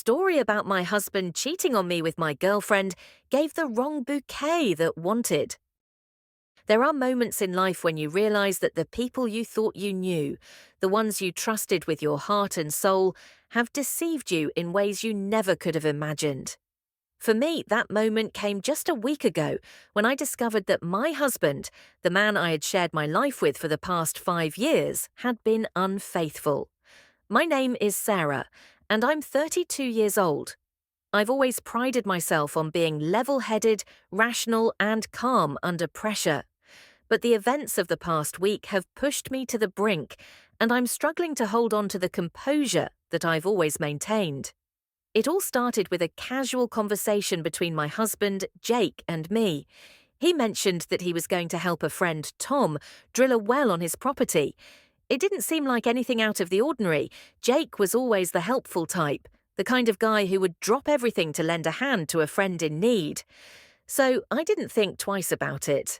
story about my husband cheating on me with my girlfriend gave the wrong bouquet that wanted. There are moments in life when you realize that the people you thought you knew, the ones you trusted with your heart and soul, have deceived you in ways you never could have imagined. For me, that moment came just a week ago when I discovered that my husband, the man I had shared my life with for the past 5 years, had been unfaithful. My name is Sarah, and I'm 32 years old. I've always prided myself on being level-headed, rational, and calm under pressure. But the events of the past week have pushed me to the brink, and I'm struggling to hold on to the composure that I've always maintained. It all started with a casual conversation between my husband, Jake, and me. He mentioned that he was going to help a friend, Tom, drill a well on his property. It didn't seem like anything out of the ordinary. Jake was always the helpful type, the kind of guy who would drop everything to lend a hand to a friend in need. So I didn't think twice about it.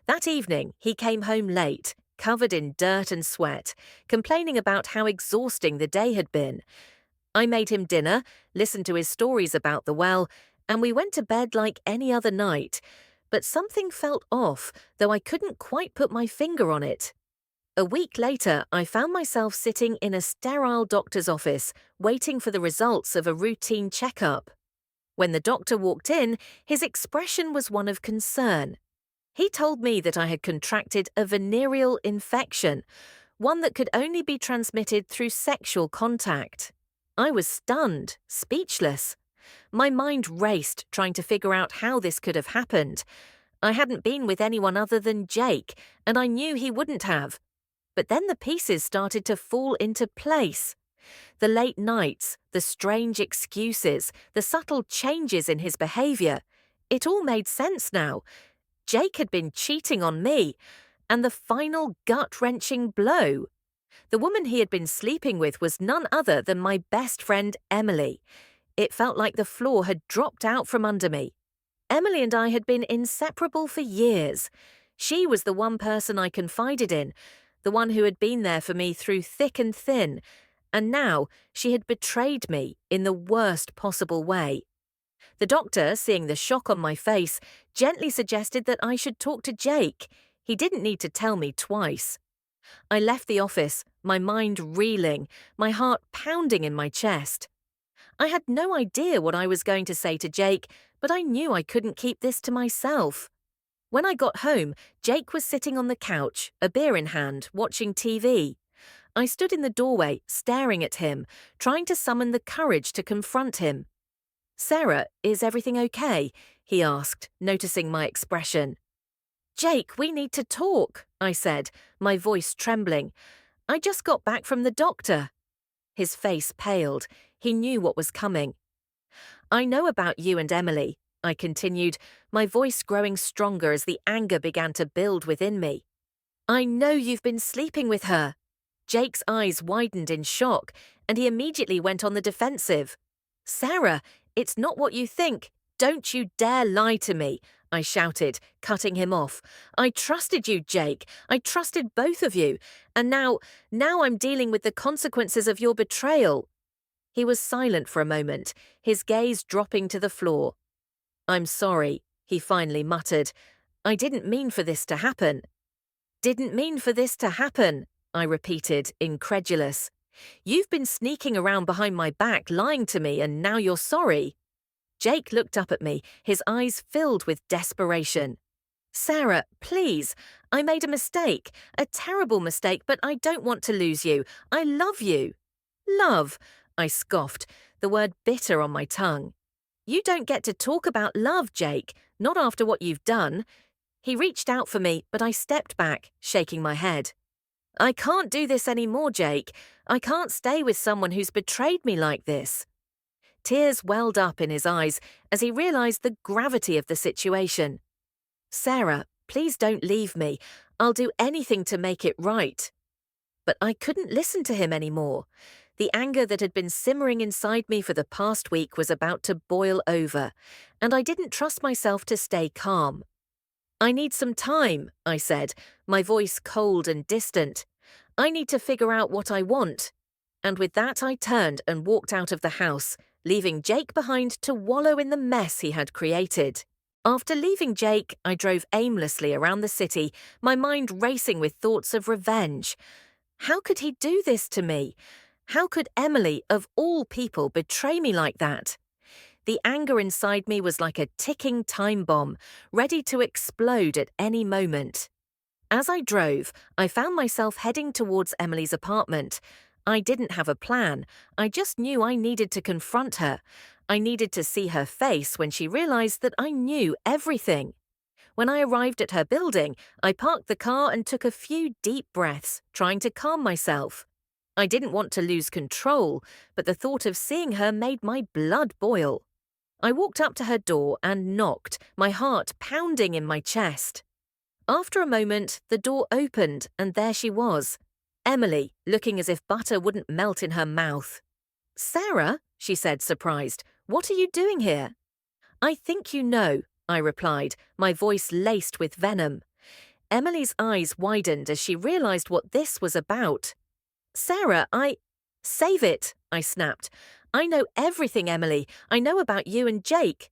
That evening, he came home late, covered in dirt and sweat, complaining about how exhausting the day had been. I made him dinner, listened to his stories about the well, and we went to bed like any other night. But something felt off, though I couldn't quite put my finger on it. A week later, I found myself sitting in a sterile doctor's office, waiting for the results of a routine checkup. When the doctor walked in, his expression was one of concern. He told me that I had contracted a venereal infection, one that could only be transmitted through sexual contact. I was stunned, speechless. My mind raced, trying to figure out how this could have happened. I hadn't been with anyone other than Jake, and I knew he wouldn't have. But then the pieces started to fall into place. The late nights, the strange excuses, the subtle changes in his behavior. It all made sense now. Jake had been cheating on me, and the final gut-wrenching blow. The woman he had been sleeping with was none other than my best friend, Emily. It felt like the floor had dropped out from under me. Emily and I had been inseparable for years. She was the one person I confided in, the one who had been there for me through thick and thin, and now she had betrayed me in the worst possible way. The doctor, seeing the shock on my face, gently suggested that I should talk to Jake. He didn't need to tell me twice. I left the office, my mind reeling, my heart pounding in my chest. I had no idea what I was going to say to Jake, but I knew I couldn't keep this to myself. When I got home, Jake was sitting on the couch, a beer in hand, watching TV. I stood in the doorway, staring at him, trying to summon the courage to confront him. "Sarah, is everything okay?" he asked, noticing my expression. "Jake, we need to talk," I said, my voice trembling. "I just got back from the doctor." His face paled. He knew what was coming. "I know about you and Emily," I continued, my voice growing stronger as the anger began to build within me. "I know you've been sleeping with her." Jake's eyes widened in shock, and he immediately went on the defensive. "Sarah, it's not what you think. Don't you dare lie to me," I shouted, cutting him off. "I trusted you, Jake. I trusted both of you. And now I'm dealing with the consequences of your betrayal." He was silent for a moment, his gaze dropping to the floor. "I'm sorry," he finally muttered. "I didn't mean for this to happen." "Didn't mean for this to happen," I repeated, incredulous. "You've been sneaking around behind my back, lying to me, and now you're sorry." Jake looked up at me, his eyes filled with desperation. "Sarah, please, I made a mistake, a terrible mistake, but I don't want to lose you. I love you." "Love," I scoffed, the word bitter on my tongue. "You don't get to talk about love, Jake, not after what you've done." He reached out for me, but I stepped back, shaking my head. "I can't do this anymore, Jake. I can't stay with someone who's betrayed me like this." Tears welled up in his eyes as he realized the gravity of the situation. "Sarah, please don't leave me. I'll do anything to make it right." But I couldn't listen to him anymore. The anger that had been simmering inside me for the past week was about to boil over, and I didn't trust myself to stay calm. "I need some time," I said, my voice cold and distant. "I need to figure out what I want." And with that I turned and walked out of the house, leaving Jake behind to wallow in the mess he had created. After leaving Jake, I drove aimlessly around the city, my mind racing with thoughts of revenge. How could he do this to me? How could Emily, of all people, betray me like that? The anger inside me was like a ticking time bomb, ready to explode at any moment. As I drove, I found myself heading towards Emily's apartment. I didn't have a plan. I just knew I needed to confront her. I needed to see her face when she realized that I knew everything. When I arrived at her building, I parked the car and took a few deep breaths, trying to calm myself. I didn't want to lose control, but the thought of seeing her made my blood boil. I walked up to her door and knocked, my heart pounding in my chest. After a moment, the door opened and there she was, Emily, looking as if butter wouldn't melt in her mouth. "Sarah," she said, surprised, "what are you doing here?" "I think you know," I replied, my voice laced with venom. Emily's eyes widened as she realized what this was about. "Sarah, Save it," I snapped. "I know everything, Emily. I know about you and Jake."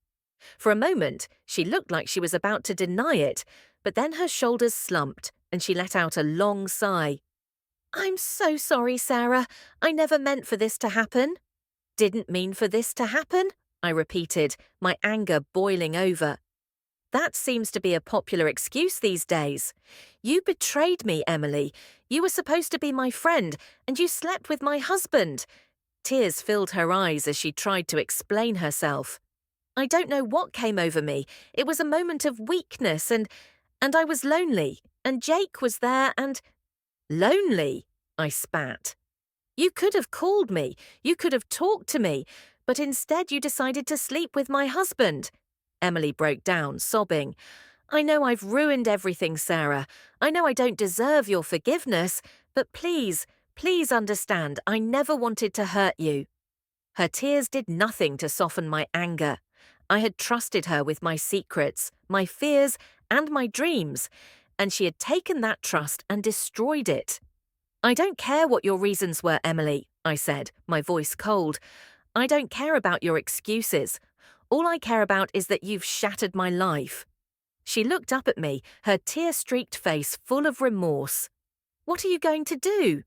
For a moment, she looked like she was about to deny it, but then her shoulders slumped and she let out a long sigh. "I'm so sorry, Sarah. I never meant for this to happen." "Didn't mean for this to happen?" I repeated, my anger boiling over. "That seems to be a popular excuse these days. You betrayed me, Emily. You were supposed to be my friend, and you slept with my husband." Tears filled her eyes as she tried to explain herself. "I don't know what came over me. It was a moment of weakness, and I was lonely, and Jake was there, and—" "Lonely?" I spat. "You could have called me. You could have talked to me, but instead you decided to sleep with my husband." Emily broke down, sobbing. "I know I've ruined everything, Sarah. I know I don't deserve your forgiveness, but please, please understand, I never wanted to hurt you." Her tears did nothing to soften my anger. I had trusted her with my secrets, my fears, and my dreams, and she had taken that trust and destroyed it. "I don't care what your reasons were, Emily," I said, my voice cold. "I don't care about your excuses. All I care about is that you've shattered my life." She looked up at me, her tear-streaked face full of remorse. "What are you going to do?"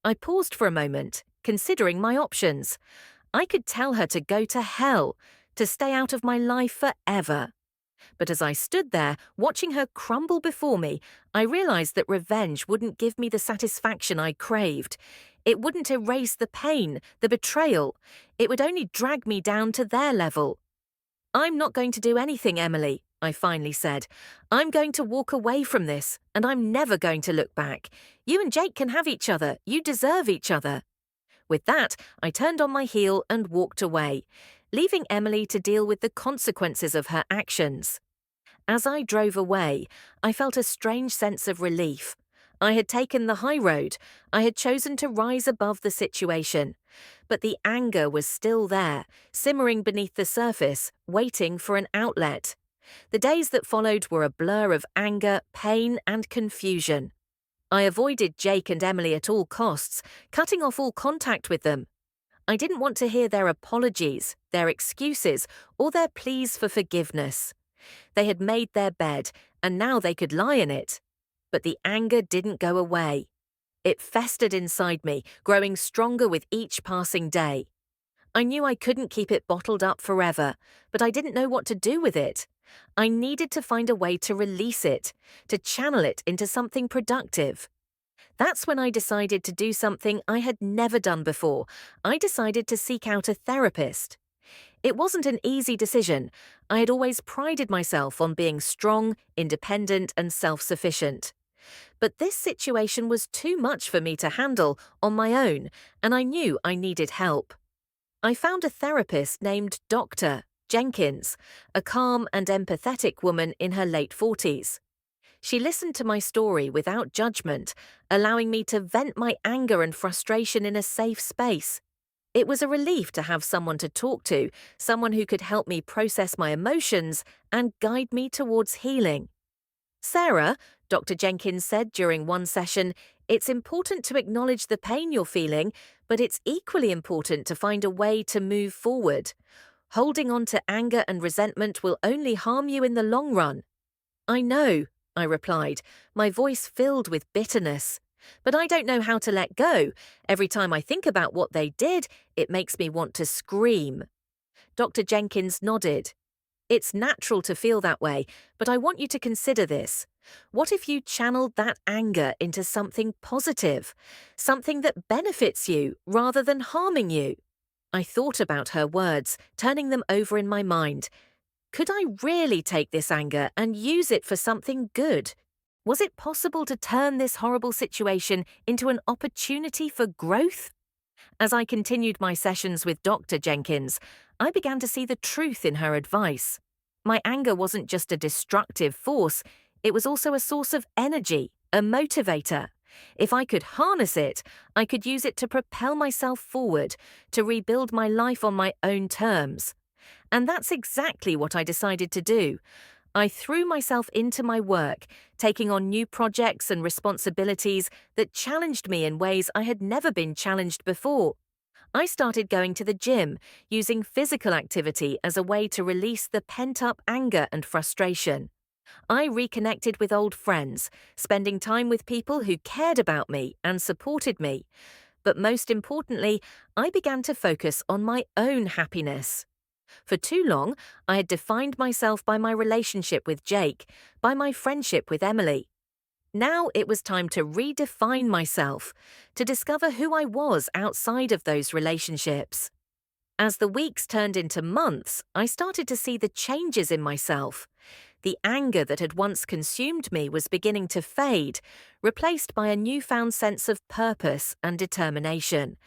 I paused for a moment, considering my options. I could tell her to go to hell, to stay out of my life forever. But as I stood there, watching her crumble before me, I realized that revenge wouldn't give me the satisfaction I craved. It wouldn't erase the pain, the betrayal. It would only drag me down to their level. "I'm not going to do anything, Emily," I finally said. "I'm going to walk away from this, and I'm never going to look back. You and Jake can have each other. You deserve each other." With that, I turned on my heel and walked away, leaving Emily to deal with the consequences of her actions. As I drove away, I felt a strange sense of relief. I had taken the high road. I had chosen to rise above the situation. But the anger was still there, simmering beneath the surface, waiting for an outlet. The days that followed were a blur of anger, pain, and confusion. I avoided Jake and Emily at all costs, cutting off all contact with them. I didn't want to hear their apologies, their excuses, or their pleas for forgiveness. They had made their bed, and now they could lie in it. But the anger didn't go away. It festered inside me, growing stronger with each passing day. I knew I couldn't keep it bottled up forever, but I didn't know what to do with it. I needed to find a way to release it, to channel it into something productive. That's when I decided to do something I had never done before. I decided to seek out a therapist. It wasn't an easy decision. I had always prided myself on being strong, independent, and self-sufficient. But this situation was too much for me to handle on my own, and I knew I needed help. I found a therapist named Dr. Jenkins, a calm and empathetic woman in her late 40s. She listened to my story without judgment, allowing me to vent my anger and frustration in a safe space. It was a relief to have someone to talk to, someone who could help me process my emotions and guide me towards healing. "Sarah," Dr. Jenkins said during one session, "it's important to acknowledge the pain you're feeling, But it's equally important to find a way to move forward. Holding on to anger and resentment will only harm you in the long run. I know, I replied, my voice filled with bitterness. But I don't know how to let go. Every time I think about what they did, it makes me want to scream. Dr. Jenkins nodded. It's natural to feel that way, but I want you to consider this. What if you channeled that anger into something positive, something that benefits you rather than harming you? I thought about her words, turning them over in my mind. Could I really take this anger and use it for something good? Was it possible to turn this horrible situation into an opportunity for growth? As I continued my sessions with Dr. Jenkins, I began to see the truth in her advice. My anger wasn't just a destructive force, it was also a source of energy, a motivator. If I could harness it, I could use it to propel myself forward, to rebuild my life on my own terms. And that's exactly what I decided to do. I threw myself into my work, taking on new projects and responsibilities that challenged me in ways I had never been challenged before. I started going to the gym, using physical activity as a way to release the pent-up anger and frustration. I reconnected with old friends, spending time with people who cared about me and supported me. But most importantly, I began to focus on my own happiness. For too long, I had defined myself by my relationship with Jake, by my friendship with Emily. Now it was time to redefine myself, to discover who I was outside of those relationships. As the weeks turned into months, I started to see the changes in myself. The anger that had once consumed me was beginning to fade, replaced by a newfound sense of purpose and determination.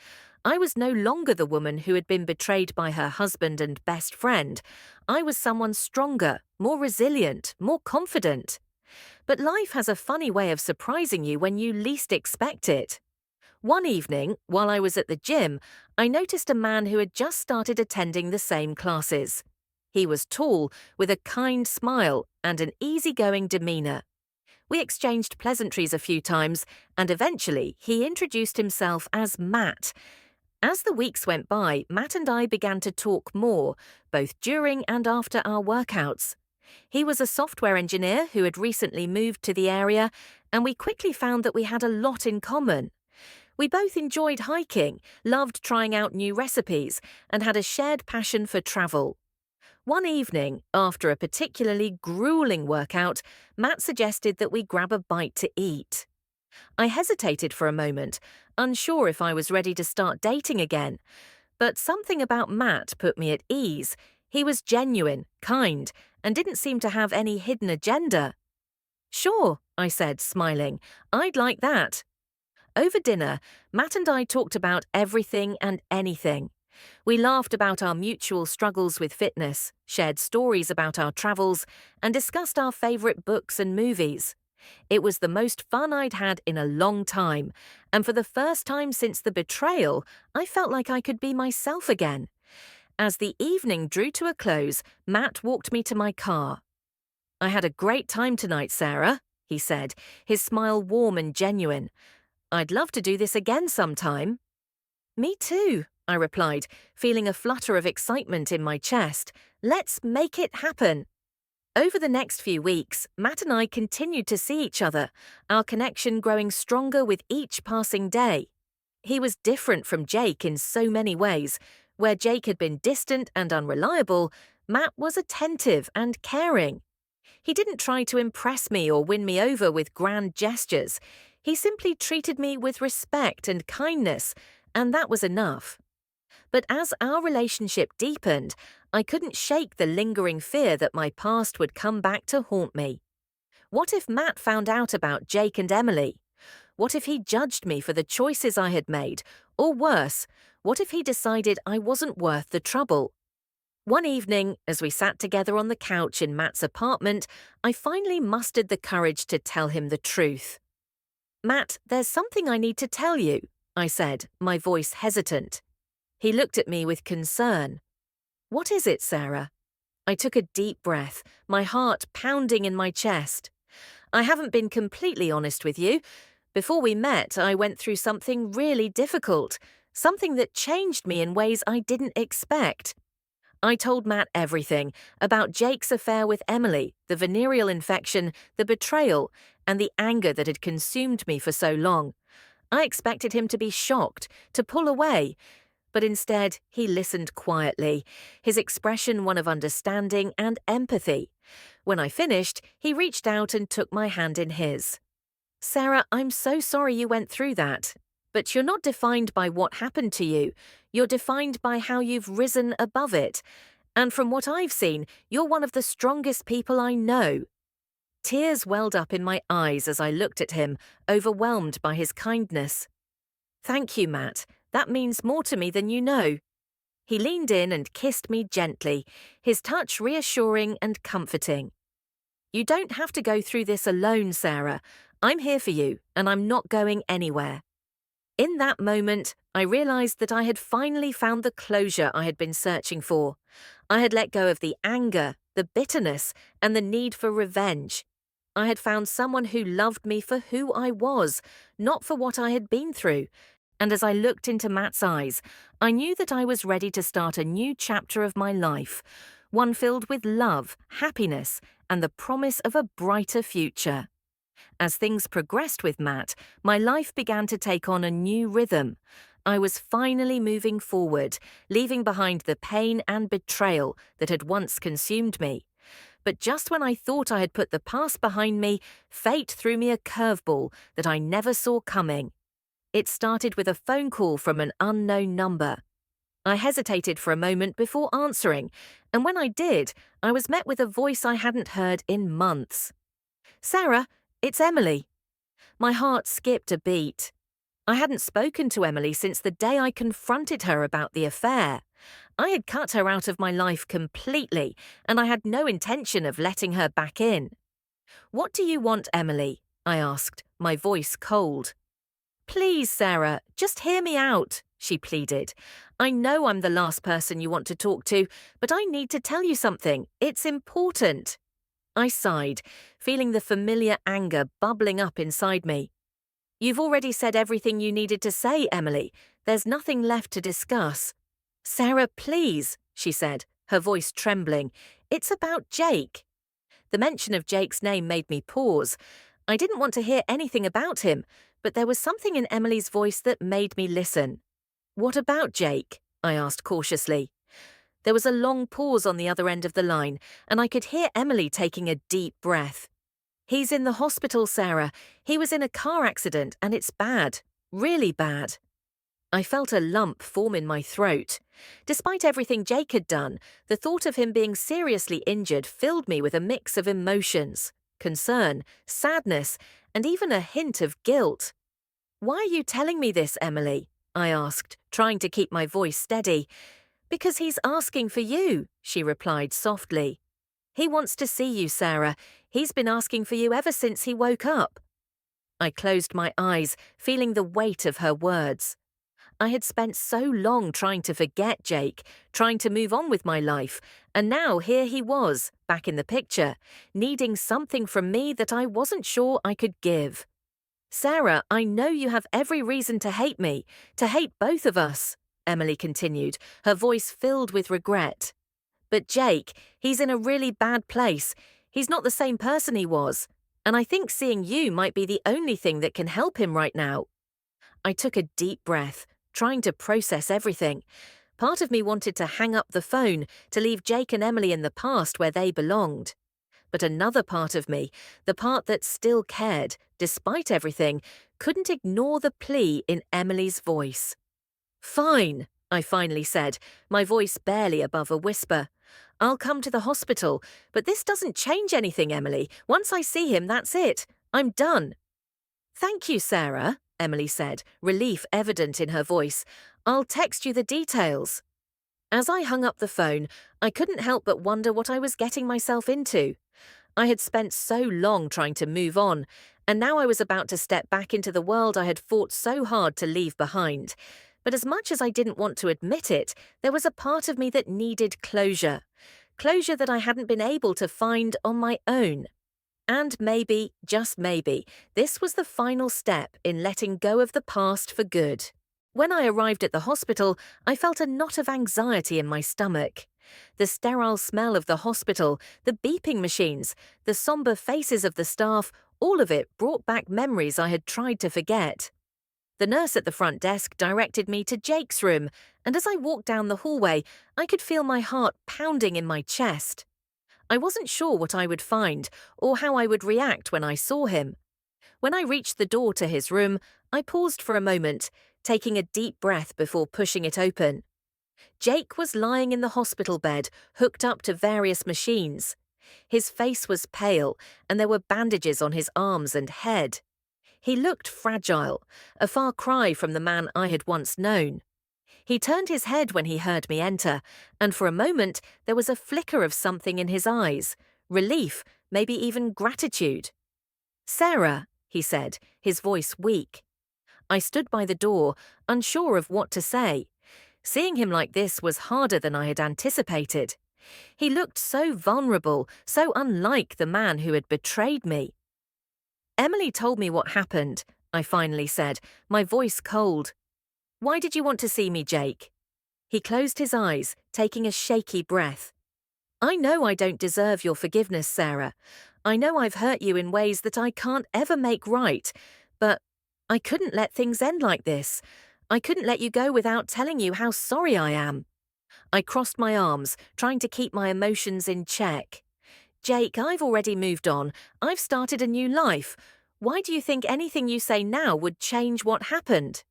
I was no longer the woman who had been betrayed by her husband and best friend. I was someone stronger, more resilient, more confident. But life has a funny way of surprising you when you least expect it. One evening, while I was at the gym, I noticed a man who had just started attending the same classes. He was tall, with a kind smile and an easygoing demeanor. We exchanged pleasantries a few times, and eventually he introduced himself as Matt. As the weeks went by, Matt and I began to talk more, both during and after our workouts. He was a software engineer who had recently moved to the area, and we quickly found that we had a lot in common. We both enjoyed hiking, loved trying out new recipes, and had a shared passion for travel. One evening, after a particularly grueling workout, Matt suggested that we grab a bite to eat. I hesitated for a moment, unsure if I was ready to start dating again. But something about Matt put me at ease. He was genuine, kind, and didn't seem to have any hidden agenda. "Sure," I said, smiling. "I'd like that." Over dinner, Matt and I talked about everything and anything. We laughed about our mutual struggles with fitness, shared stories about our travels, and discussed our favorite books and movies. It was the most fun I'd had in a long time, and for the first time since the betrayal, I felt like I could be myself again. As the evening drew to a close, Matt walked me to my car. "I had a great time tonight, Sarah," he said, his smile warm and genuine. "I'd love to do this again sometime." "Me too," I replied, feeling a flutter of excitement in my chest. "Let's make it happen." Over the next few weeks, Matt and I continued to see each other, our connection growing stronger with each passing day. He was different from Jake in so many ways. Where Jake had been distant and unreliable, Matt was attentive and caring. He didn't try to impress me or win me over with grand gestures. He simply treated me with respect and kindness, and that was enough. But as our relationship deepened, I couldn't shake the lingering fear that my past would come back to haunt me. What if Matt found out about Jake and Emily? What if he judged me for the choices I had made? Or worse, what if he decided I wasn't worth the trouble? One evening, as we sat together on the couch in Matt's apartment, I finally mustered the courage to tell him the truth. "Matt, there's something I need to tell you," I said, my voice hesitant. He looked at me with concern. "What is it, Sarah?" I took a deep breath, my heart pounding in my chest. "I haven't been completely honest with you. Before we met, I went through something really difficult. something that changed me in ways I didn't expect. I told Matt everything about Jake's affair with Emily, the venereal infection, the betrayal, and the anger that had consumed me for so long. I expected him to be shocked, to pull away, but instead he listened quietly, his expression one of understanding and empathy. When I finished, he reached out and took my hand in his. "Sarah, I'm so sorry you went through that. But you're not defined by what happened to you. You're defined by how you've risen above it. And from what I've seen, you're one of the strongest people I know." Tears welled up in my eyes as I looked at him, overwhelmed by his kindness. "Thank you, Matt. That means more to me than you know." He leaned in and kissed me gently, his touch reassuring and comforting. "You don't have to go through this alone, Sarah. I'm here for you, and I'm not going anywhere." In that moment, I realized that I had finally found the closure I had been searching for. I had let go of the anger, the bitterness, and the need for revenge. I had found someone who loved me for who I was, not for what I had been through. And as I looked into Matt's eyes, I knew that I was ready to start a new chapter of my life, one filled with love, happiness, and the promise of a brighter future. As things progressed with Matt, my life began to take on a new rhythm. I was finally moving forward, leaving behind the pain and betrayal that had once consumed me. But just when I thought I had put the past behind me, fate threw me a curveball that I never saw coming. It started with a phone call from an unknown number. I hesitated for a moment before answering, and when I did, I was met with a voice I hadn't heard in months. "Sarah, it's Emily." My heart skipped a beat. I hadn't spoken to Emily since the day I confronted her about the affair. I had cut her out of my life completely, and I had no intention of letting her back in. "What do you want, Emily?" I asked, my voice cold. "Please, Sarah, just hear me out," she pleaded. "I know I'm the last person you want to talk to, but I need to tell you something. It's important." I sighed, feeling the familiar anger bubbling up inside me. "You've already said everything you needed to say, Emily. There's nothing left to discuss." "Sarah, please," she said, her voice trembling. "It's about Jake." The mention of Jake's name made me pause. I didn't want to hear anything about him, but there was something in Emily's voice that made me listen. "What about Jake?" I asked cautiously. There was a long pause on the other end of the line, and I could hear Emily taking a deep breath. "He's in the hospital, Sarah. He was in a car accident, and it's bad. Really bad." I felt a lump form in my throat. Despite everything Jake had done, the thought of him being seriously injured filled me with a mix of emotions: concern, sadness, and even a hint of guilt. "Why are you telling me this, Emily?" I asked, trying to keep my voice steady. "Because he's asking for you," she replied softly. "He wants to see you, Sarah. He's been asking for you ever since he woke up." I closed my eyes, feeling the weight of her words. I had spent so long trying to forget Jake, trying to move on with my life, and now here he was, back in the picture, needing something from me that I wasn't sure I could give. "Sarah, I know you have every reason to hate me, to hate both of us," Emily continued, her voice filled with regret. "But Jake, he's in a really bad place. He's not the same person he was, and I think seeing you might be the only thing that can help him right now." I took a deep breath, trying to process everything. Part of me wanted to hang up the phone, to leave Jake and Emily in the past where they belonged. But another part of me, the part that still cared, despite everything, couldn't ignore the plea in Emily's voice. "Fine," I finally said, my voice barely above a whisper. "I'll come to the hospital, but this doesn't change anything, Emily. Once I see him, that's it. I'm done." "Thank you, Sarah," Emily said, relief evident in her voice. "I'll text you the details." As I hung up the phone, I couldn't help but wonder what I was getting myself into. I had spent so long trying to move on, and now I was about to step back into the world I had fought so hard to leave behind. But as much as I didn't want to admit it, there was a part of me that needed closure. Closure that I hadn't been able to find on my own. And maybe, just maybe, this was the final step in letting go of the past for good. When I arrived at the hospital, I felt a knot of anxiety in my stomach. The sterile smell of the hospital, the beeping machines, the somber faces of the staff, all of it brought back memories I had tried to forget. The nurse at the front desk directed me to Jake's room, and as I walked down the hallway, I could feel my heart pounding in my chest. I wasn't sure what I would find or how I would react when I saw him. When I reached the door to his room, I paused for a moment, taking a deep breath before pushing it open. Jake was lying in the hospital bed, hooked up to various machines. His face was pale, and there were bandages on his arms and head. He looked fragile, a far cry from the man I had once known. He turned his head when he heard me enter, and for a moment there was a flicker of something in his eyes, relief, maybe even gratitude. "Sarah," he said, his voice weak. I stood by the door, unsure of what to say. Seeing him like this was harder than I had anticipated. He looked so vulnerable, so unlike the man who had betrayed me. "Emily told me what happened," I finally said, my voice cold. "Why did you want to see me, Jake?" He closed his eyes, taking a shaky breath. "I know I don't deserve your forgiveness, Sarah. I know I've hurt you in ways that I can't ever make right, but I couldn't let things end like this. I couldn't let you go without telling you how sorry I am." I crossed my arms, trying to keep my emotions in check. "Jake, I've already moved on. I've started a new life. Why do you think anything you say now would change what happened?"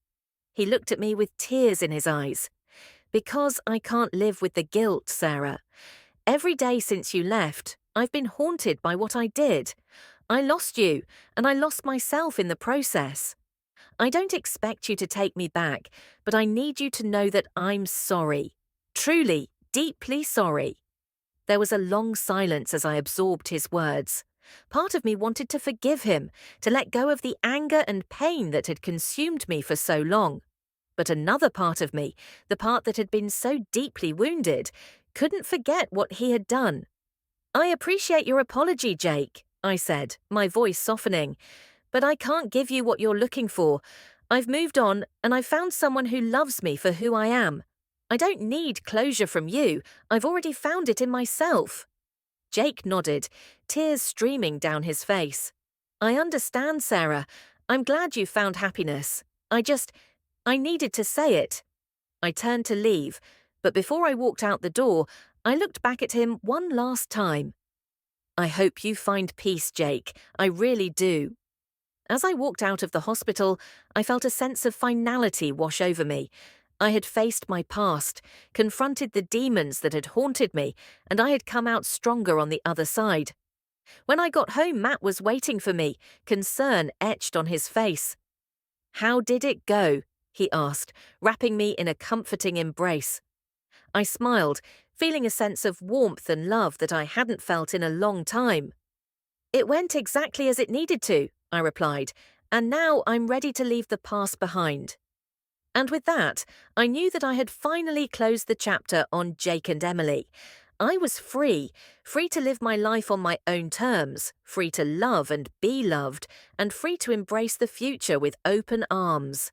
He looked at me with tears in his eyes. "Because I can't live with the guilt, Sarah. Every day since you left, I've been haunted by what I did. I lost you, and I lost myself in the process. I don't expect you to take me back, but I need you to know that I'm sorry. Truly, deeply sorry." There was a long silence as I absorbed his words. Part of me wanted to forgive him, to let go of the anger and pain that had consumed me for so long. But another part of me, the part that had been so deeply wounded, couldn't forget what he had done. "I appreciate your apology, Jake," I said, my voice softening, "but I can't give you what you're looking for. I've moved on, and I've found someone who loves me for who I am. I don't need closure from you. I've already found it in myself." Jake nodded, tears streaming down his face. "I understand, Sarah. I'm glad you found happiness. I needed to say it." I turned to leave, but before I walked out the door, I looked back at him one last time. "I hope you find peace, Jake. I really do." As I walked out of the hospital, I felt a sense of finality wash over me. I had faced my past, confronted the demons that had haunted me, and I had come out stronger on the other side. When I got home, Matt was waiting for me, concern etched on his face. "How did it go?" he asked, wrapping me in a comforting embrace. I smiled, feeling a sense of warmth and love that I hadn't felt in a long time. "It went exactly as it needed to," I replied, "and now I'm ready to leave the past behind." And with that, I knew that I had finally closed the chapter on Jake and Emily. I was free, free to live my life on my own terms, free to love and be loved, and free to embrace the future with open arms.